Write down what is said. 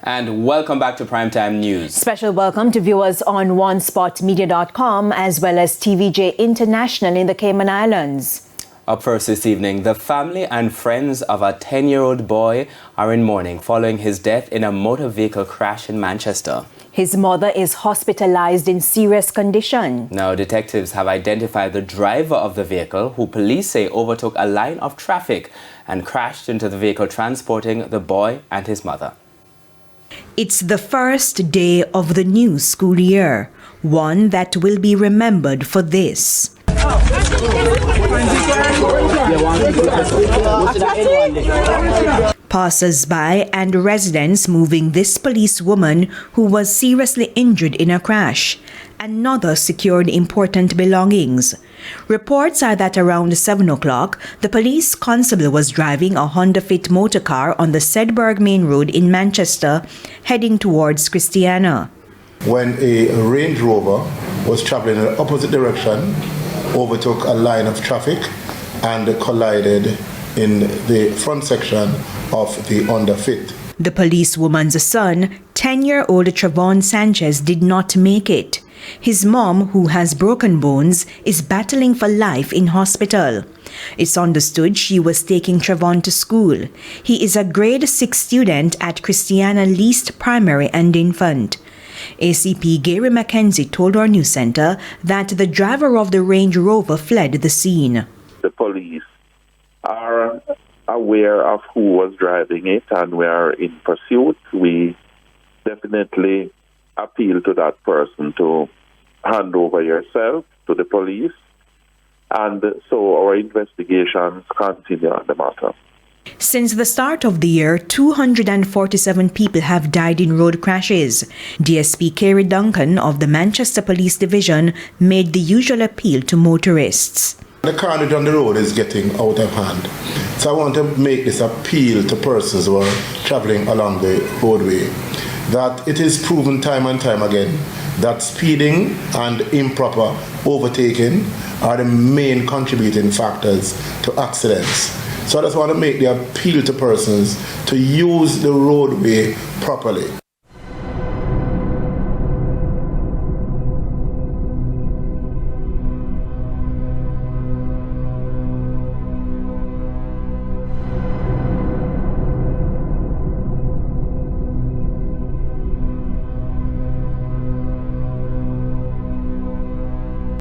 And welcome back to Primetime News. Special welcome to viewers on onespotmedia.com as well as TVJ International in the Cayman Islands. Up first this evening, the family and friends of a 10-year-old boy are in mourning following his death in a motor vehicle crash in Manchester. His mother is hospitalized in serious condition. Now, detectives have identified the driver of the vehicle, who police say overtook a line of traffic and crashed into the vehicle transporting the boy and his mother. It's the first day of the new school year, one that will be remembered for this. Passers-by and residents moving this policewoman who was seriously injured in a crash. Another secured important belongings. Reports are that around 7 o'clock, the police constable was driving a Honda Fit motor car on the Sedberg Main Road in Manchester, heading towards Christiana. When a Range Rover was traveling in the opposite direction, overtook a line of traffic and collided in the front section of the Honda Fit. The policewoman's son, 10-year-old Trevon Sanchez, did not make it. His mom, who has broken bones, is battling for life in hospital. It's understood she was taking Trevon to school. He is a grade 6 student at Christiana Least Primary and Infant. ACP Gary Mackenzie told our news center that the driver of the Range Rover fled the scene. The police are aware of who was driving it and we are in pursuit. We definitely appeal to that person to hand over yourself to the police, and so our investigations continue on the matter. Since the start of the year, 247 people have died in road crashes. DSP Kerry Duncan of the Manchester Police Division made the usual appeal to motorists. The carnage on the road is getting out of hand. So I want to make this appeal to persons who are traveling along the roadway, that it is proven time and time again that speeding and improper overtaking are the main contributing factors to accidents. So I just want to make the appeal to persons to use the roadway properly.